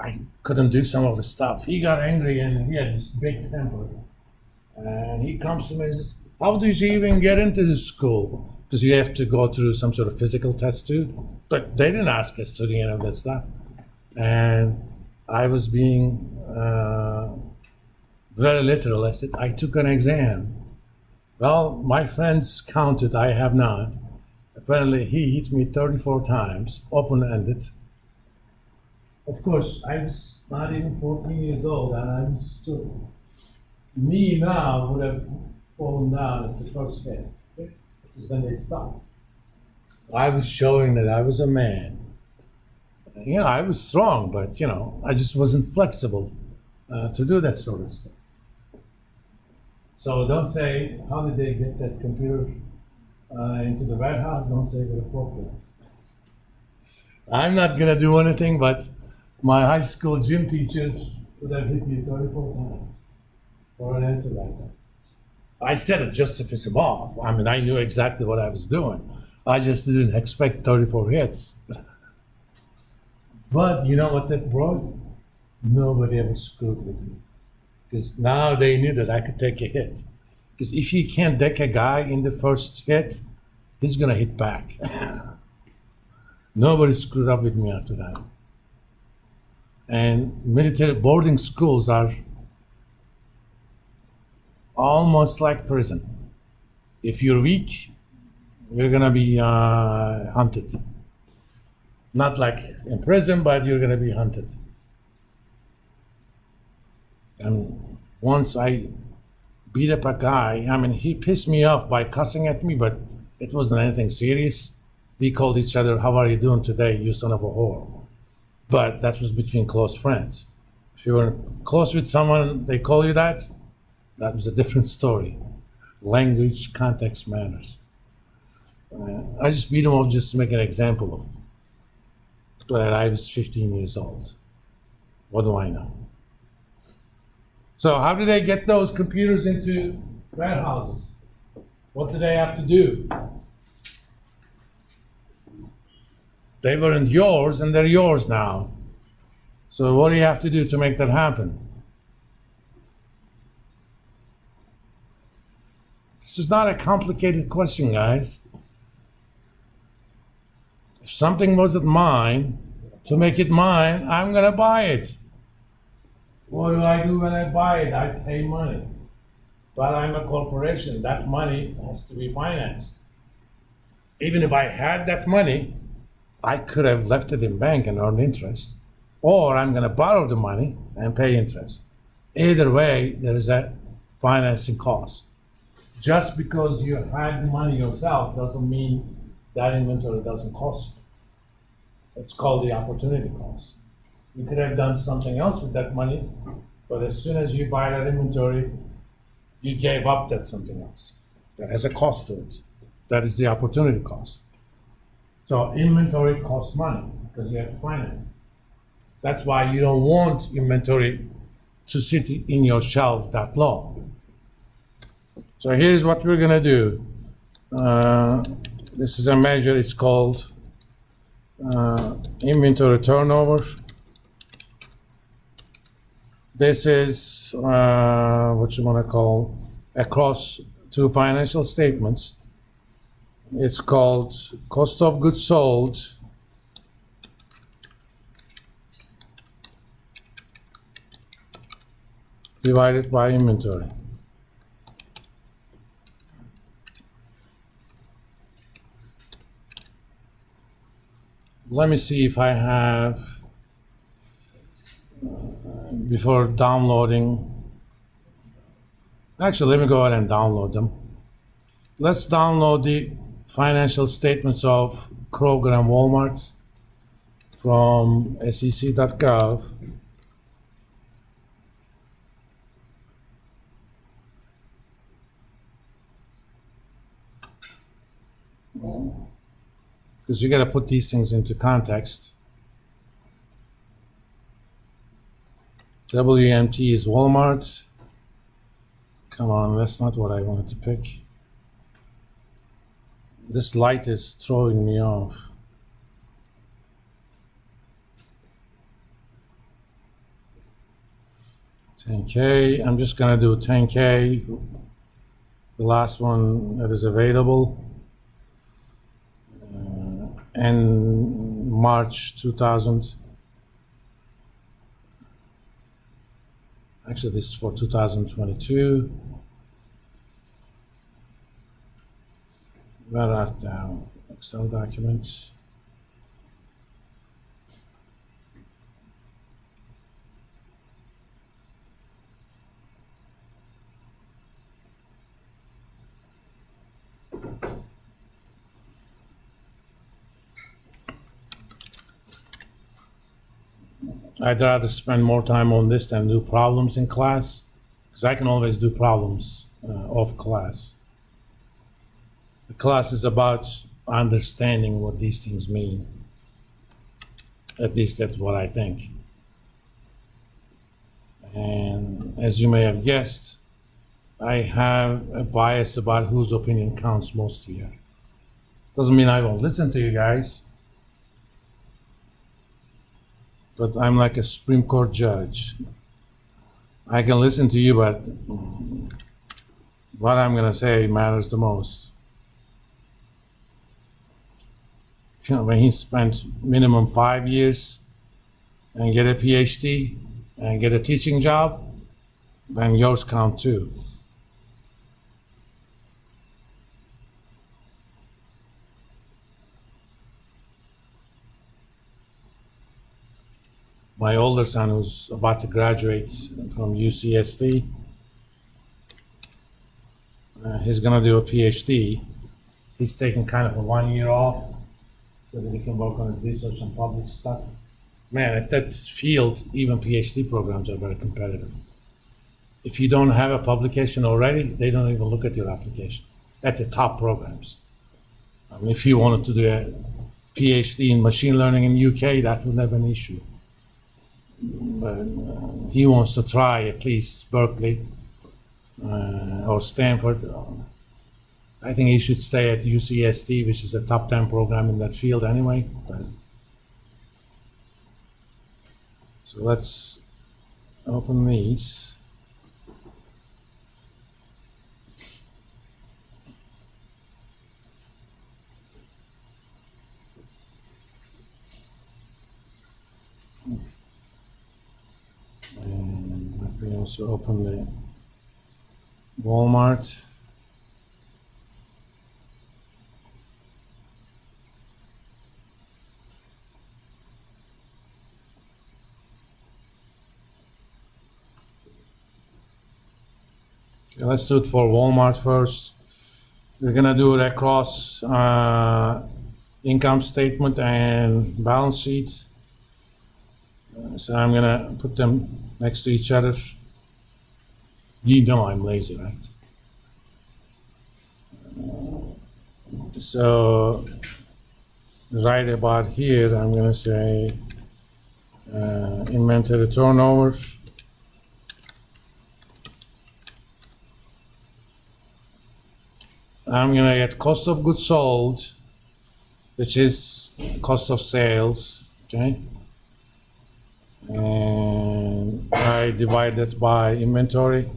I couldn't do some of the stuff. He got angry and he had this big temper. And he comes to me and says, how did you even get into this school? Because you have to go through some sort of physical test too. But they didn't ask us to do any of that stuff. And I was being very literal. I said, I took an exam. Well, my friends counted, I have not. Apparently, he hit me 34 times, open-ended. Of course, I was not even 14 years old, and I stood. Me now would have fallen down at the first hit, because then they stopped. I was showing that I was a man. I was strong, but, I just wasn't flexible to do that sort of stuff. So don't say, how did they get that computer into the warehouse? Don't say with a forklift. I'm not going to do anything, but my high school gym teachers would have hit you 34 times for an answer like that. I said it just to piss him off. I mean, I knew exactly what I was doing. I just didn't expect 34 hits. But you know what that brought? Nobody ever screwed with me. Because now they knew that I could take a hit. Because if you can't deck a guy in the first hit, he's going to hit back. Nobody screwed up with me after that. And military boarding schools are almost like prison. If you're weak, you're going to be hunted. Not like in prison, but you're going to be hunted. And once I beat up a guy, I mean, he pissed me off by cussing at me, but it wasn't anything serious. We called each other, how are you doing today, you son of a whore? But that was between close friends. If you were close with someone, they call you that was a different story. Language, context matters. I just beat him up just to make an example of that. I was 15 years old. What do I know? So how do they get those computers into warehouses? What do they have to do? They weren't yours, and they're yours now. So what do you have to do to make that happen? This is not a complicated question, guys. If something wasn't mine, to make it mine, I'm gonna buy it. What do I do when I buy it? I pay money. But I'm a corporation. That money has to be financed. Even if I had that money, I could have left it in bank and earned interest. Or I'm going to borrow the money and pay interest. Either way, there is a financing cost. Just because you had the money yourself doesn't mean that inventory doesn't cost you. It's called the opportunity cost. You could have done something else with that money, but as soon as you buy that inventory, you gave up that something else. That has a cost to it. That is the opportunity cost. So inventory costs money because you have to finance it. That's why you don't want inventory to sit in your shelf that long. So here's what we're gonna do. This is a measure, it's called inventory turnover. This is what you want to call across two financial statements. It's called cost of goods sold divided by inventory. Let me see if I have, before downloading, actually let me go ahead and download them. Let's download the financial statements of Kroger and Walmart from sec.gov. Because you got to put these things into context. WMT is Walmart. Come on, that's not what I wanted to pick. This light is throwing me off. 10K, I'm just gonna do 10K, the last one that is available. And March 2000. Actually, this is for 2022. Where art thou? Excel document. I'd rather spend more time on this than do problems in class, because I can always do problems off class. The class is about understanding what these things mean. At least that's what I think. And as you may have guessed, I have a bias about whose opinion counts most here. Doesn't mean I won't listen to you guys, but I'm like a Supreme Court judge. I can listen to you, but what I'm gonna say matters the most. You know, when he spent minimum 5 years and get a PhD and get a teaching job, then yours count too. My older son, who's about to graduate from UCSD, he's gonna do a PhD. He's taking kind of a 1 year off so that he can work on his research and publish stuff. Man, at that field, even PhD programs are very competitive. If you don't have a publication already, they don't even look at your application, at the top programs. I mean, if you wanted to do a PhD in machine learning in UK, that would have been an issue. But he wants to try at least Berkeley or Stanford. I think he should stay at UCSD, which is a top 10 program in that field anyway. But, so let's open these. And let me also open the Walmart. Okay, let's do it for Walmart first. We're gonna do it across income statement and balance sheet. So I'm gonna put them next to each other. You know I'm lazy, right? So right about here, I'm gonna say inventory turnover. I'm gonna get cost of goods sold, which is cost of sales, okay? And I divide that by inventory.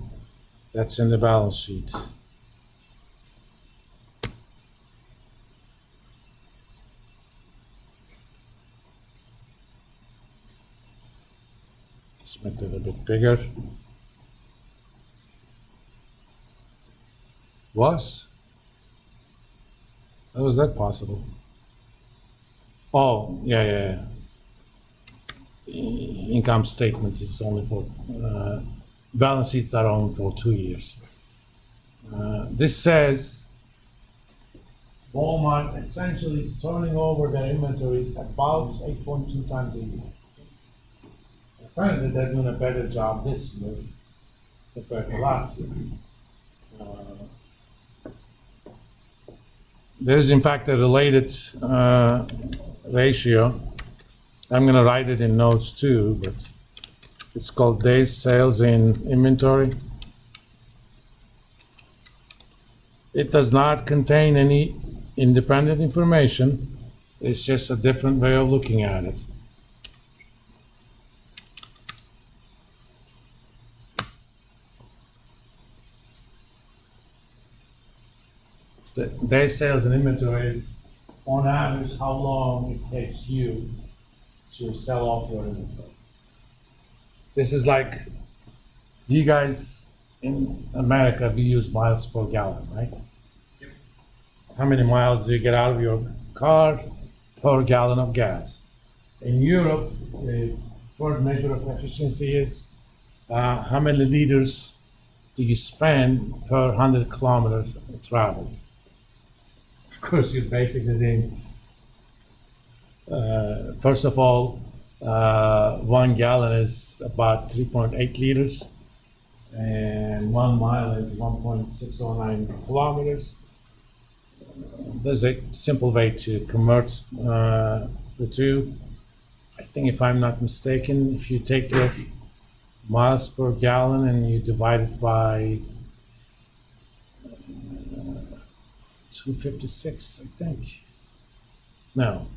That's in the balance sheet. Let's make it a bit bigger. Was? How was that possible? Oh, yeah. Income statement is only for, balance sheets are only for 2 years. This says Walmart essentially is turning over their inventories about 8.2 times a year. Apparently they're doing a better job this year compared to last year. There is in fact a related ratio. I'm gonna write it in notes too, but it's called days sales in inventory. It does not contain any independent information. It's just a different way of looking at it. The day sales and inventory is on average how long it takes you to sell off your inventory. This is like you guys in America, we use miles per gallon, right? How many miles do you get out of your car per gallon of gas? In Europe, the third measure of efficiency is how many liters do you spend per 100 kilometers traveled? Of course, you're basically saying, first of all, 1 gallon is about 3.8 liters, and 1 mile is 1.609 kilometers. There's a simple way to convert the two. I think, if I'm not mistaken, if you take your miles per gallon and you divide it by 256, I think. No,